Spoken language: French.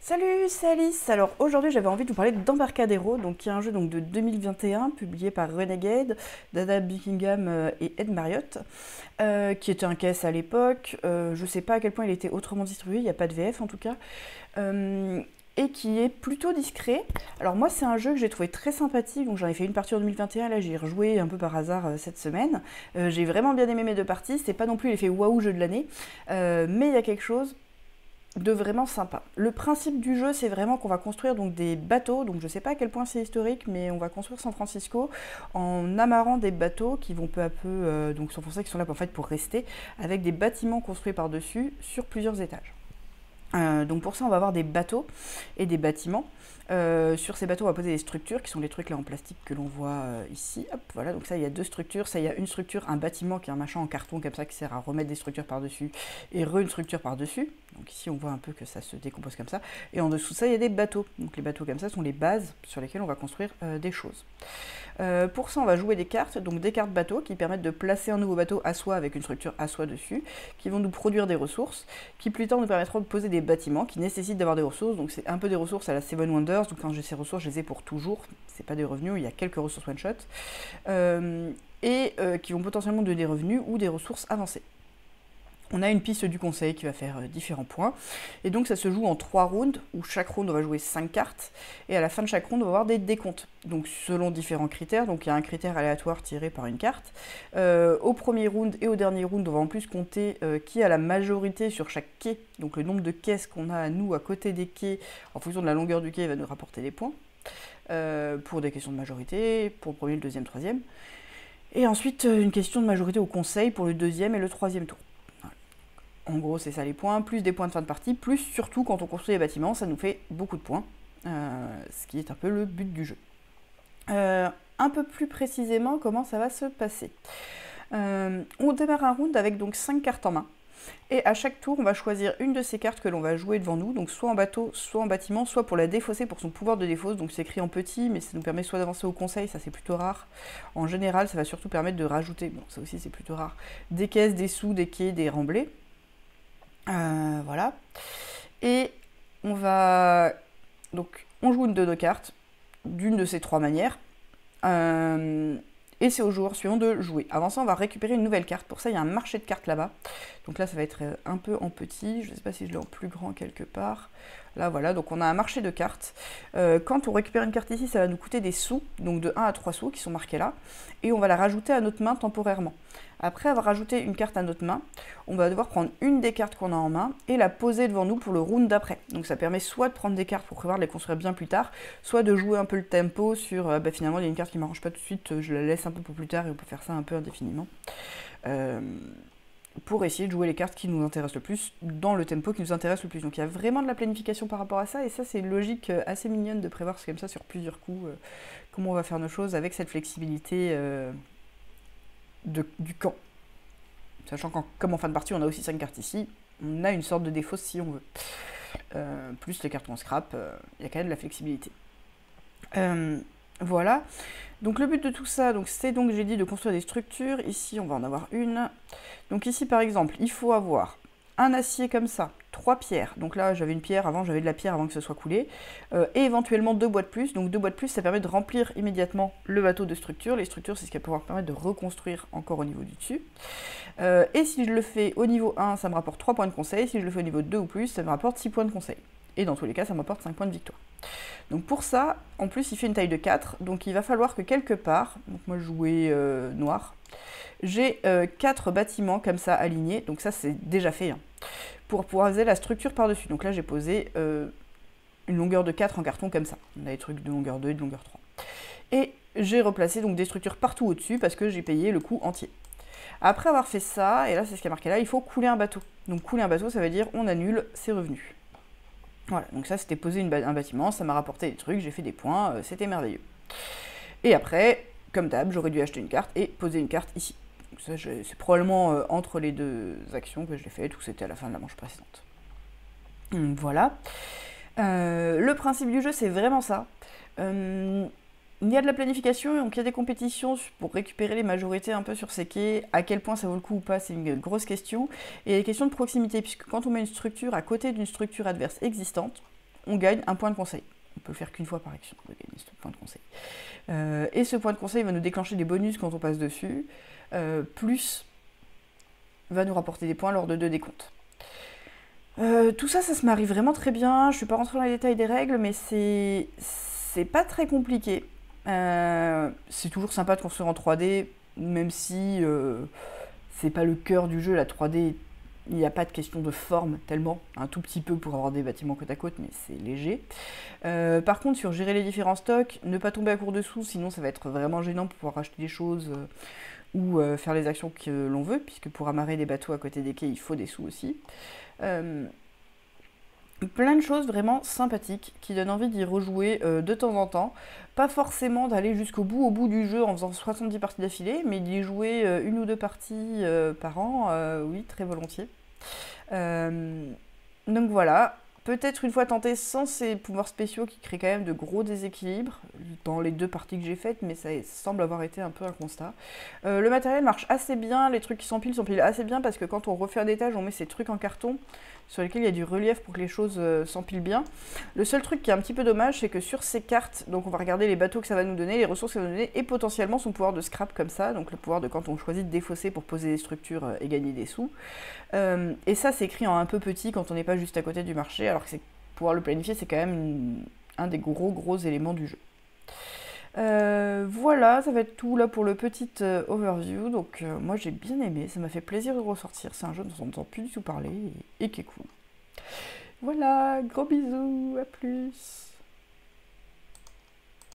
Salut, c'est Alice. Alors aujourd'hui j'avais envie de vous parler d'Embarcadero, donc qui est un jeu donc de 2021 publié par Renegade, Dada Buckingham et Ed Marriott, qui était un caisse à l'époque. Je sais pas à quel point il était autrement distribué, il n'y a pas de VF en tout cas. Euh, et qui est plutôt discret. Alors moi c'est un jeu que j'ai trouvé très sympathique, donc j'en ai fait une partie en 2021, là j'ai rejoué un peu par hasard cette semaine. J'ai vraiment bien aimé mes deux parties, c'était pas non plus l'effet waouh jeu de l'année, mais il y a quelque chose de vraiment sympa. Le principe du jeu, c'est vraiment qu'on va construire donc des bateaux, donc je sais pas à quel point c'est historique, mais on va construire San Francisco en amarrant des bateaux qui vont peu à peu, donc sont pour ça qu'ils sont là en fait pour rester, avec des bâtiments construits par-dessus sur plusieurs étages. Donc pour ça, on va avoir des bateaux et des bâtiments. Sur ces bateaux, on va poser des structures qui sont les trucs là en plastique que l'on voit ici. Hop, voilà, donc ça, il y a deux structures. Ça, il y a une structure, un bâtiment qui est un machin en carton comme ça qui sert à remettre des structures par-dessus et une structure par-dessus. Donc ici, on voit un peu que ça se décompose comme ça. Et en dessous de ça, il y a des bateaux. Donc les bateaux comme ça sont les bases sur lesquelles on va construire des choses. Pour ça, on va jouer des cartes, donc des cartes bateaux qui permettent de placer un nouveau bateau à soi avec une structure à soi dessus, qui vont nous produire des ressources, qui plus tard nous permettront de poser des bâtiments qui nécessitent d'avoir des ressources. Donc c'est un peu des ressources à la Seven Wonders, donc quand j'ai ces ressources, je les ai pour toujours. C'est pas des revenus, il y a quelques ressources one shot, qui vont potentiellement donner des revenus ou des ressources avancées. On a une piste du conseil qui va faire différents points. Et donc ça se joue en 3 rounds, où chaque round on va jouer 5 cartes. Et à la fin de chaque round on va avoir des décomptes. Donc selon différents critères, donc il y a un critère aléatoire tiré par une carte. Au premier round et au dernier round, on va en plus compter qui a la majorité sur chaque quai. Donc le nombre de caisses qu'on a à nous à côté des quais, en fonction de la longueur du quai, va nous rapporter des points. Pour des questions de majorité, pour le premier, le deuxième, troisième. Et ensuite une question de majorité au conseil pour le deuxième et le troisième tour. En gros, c'est ça les points, plus des points de fin de partie, plus surtout quand on construit des bâtiments, ça nous fait beaucoup de points, ce qui est un peu le but du jeu. Un peu plus précisément, comment ça va se passer. On démarre un round avec donc 5 cartes en main, et à chaque tour, on va choisir une de ces cartes que l'on va jouer devant nous, donc soit en bateau, soit en bâtiment, soit pour la défausser pour son pouvoir de défausse, donc c'est écrit en petit, mais ça nous permet soit d'avancer au conseil, ça c'est plutôt rare. En général, ça va surtout permettre de rajouter, bon ça aussi c'est plutôt rare, des caisses, des sous, des quais, des remblais. Voilà. Et on va. Donc, on joue une de nos cartes, d'une de ces 3 manières. Et c'est au joueur suivant de jouer. Avant ça, on va récupérer une nouvelle carte. Pour ça, il y a un marché de cartes là-bas. Donc là, ça va être un peu en petit. Je ne sais pas si je l'ai en plus grand quelque part. Là, voilà. Donc on a un marché de cartes. Quand on récupère une carte ici, ça va nous coûter des sous. Donc de 1 à 3 sous qui sont marqués là. Et on va la rajouter à notre main temporairement. Après avoir rajouté une carte à notre main, on va devoir prendre une des cartes qu'on a en main et la poser devant nous pour le round d'après. Donc ça permet soit de prendre des cartes pour prévoir de les construire bien plus tard, soit de jouer un peu le tempo sur finalement il y a une carte qui ne m'arrange pas tout de suite, je la laisse un peu pour plus tard et on peut faire ça un peu indéfiniment. Pour essayer de jouer les cartes qui nous intéressent le plus dans le tempo qui nous intéresse le plus. Donc il y a vraiment de la planification par rapport à ça, et ça c'est une logique assez mignonne de prévoir comme ça sur plusieurs coups, comment on va faire nos choses avec cette flexibilité du camp. Sachant qu'en comme en fin de partie on a aussi 5 cartes ici, on a une sorte de défausse si on veut. Plus les cartes qu'on scrap, il y a quand même de la flexibilité. Voilà. Donc le but de tout ça, c'est donc j'ai dit de construire des structures. Ici on va en avoir une. Donc ici par exemple, il faut avoir un acier comme ça, 3 pierres. Donc là j'avais une pierre avant, j'avais de la pierre avant que ce soit coulé. Et éventuellement 2 bois de plus. Donc 2 bois de plus, ça permet de remplir immédiatement le bateau de structure. Les structures, c'est ce qui va pouvoir permettre de reconstruire encore au niveau du dessus. Et si je le fais au niveau 1, ça me rapporte 3 points de conseil. Si je le fais au niveau 2 ou plus, ça me rapporte 6 points de conseil. Et dans tous les cas, ça m'apporte 5 points de victoire. Donc pour ça, en plus, il fait une taille de 4. Donc il va falloir que quelque part, donc moi je jouais noir, j'ai 4 bâtiments comme ça alignés. Donc ça, c'est déjà fait. Hein, pour pouvoir poser la structure par-dessus. Donc là, j'ai posé une longueur de 4 en carton comme ça. On a des trucs de longueur 2 et de longueur 3. Et j'ai replacé donc des structures partout au-dessus parce que j'ai payé le coût entier. Après avoir fait ça, et là c'est ce qui est marqué là, il faut couler un bateau. Donc couler un bateau, ça veut dire on annule ses revenus. Voilà, donc ça c'était poser un bâtiment, ça m'a rapporté des trucs, j'ai fait des points, c'était merveilleux. Et après, comme d'hab, j'aurais dû acheter une carte et poser une carte ici. Donc ça c'est probablement entre les deux actions que je l'ai fait, ou c'était à la fin de la manche précédente. Voilà. Le principe du jeu c'est vraiment ça. Il y a de la planification, donc il y a des compétitions pour récupérer les majorités un peu sur ces quais. À quel point ça vaut le coup ou pas, c'est une grosse question. Et il y a des questions de proximité, puisque quand on met une structure à côté d'une structure adverse existante, on gagne un point de conseil. On peut le faire qu'une fois par action, de gagner ce point de conseil. Et ce point de conseil va nous déclencher des bonus quand on passe dessus, plus va nous rapporter des points lors de 2 décomptes. Tout ça, ça se marie vraiment très bien. Je ne suis pas rentrée dans les détails des règles, mais c'est pas très compliqué. C'est toujours sympa de construire en 3D, même si c'est pas le cœur du jeu, la 3D. Il n'y a pas de question de forme tellement, un tout petit peu pour avoir des bâtiments côte à côte, mais c'est léger. Par contre, sur gérer les différents stocks, ne pas tomber à court de sous, sinon ça va être vraiment gênant pour pouvoir acheter des choses ou faire les actions que l'on veut, puisque pour amarrer des bateaux à côté des quais, il faut des sous aussi. Plein de choses vraiment sympathiques qui donnent envie d'y rejouer de temps en temps. Pas forcément d'aller jusqu'au bout, au bout du jeu en faisant 70 parties d'affilée, mais d'y jouer 1 ou 2 parties par an, oui, très volontiers. Donc voilà, peut-être une fois tenté sans ces pouvoirs spéciaux qui créent quand même de gros déséquilibres dans les 2 parties que j'ai faites, mais ça semble avoir été un peu un constat. Le matériel marche assez bien, les trucs qui s'empilent assez bien parce que quand on refait un étage, on met ces trucs en carton sur lesquels il y a du relief pour que les choses s'empilent bien. Le seul truc qui est un petit peu dommage, c'est que sur ces cartes, donc on va regarder les bateaux que ça va nous donner, les ressources que ça va nous donner, et potentiellement son pouvoir de scrap comme ça, donc le pouvoir de quand on choisit de défausser pour poser des structures et gagner des sous. Et ça, c'est écrit en un peu petit quand on n'est pas juste à côté du marché, alors que pouvoir le planifier, c'est quand même un des gros éléments du jeu. Voilà, ça va être tout là pour le petit overview. Donc moi j'ai bien aimé, ça m'a fait plaisir de ressortir. C'est un jeu dont on n'entend plus du tout parler et qui est cool. Voilà, gros bisous, à plus.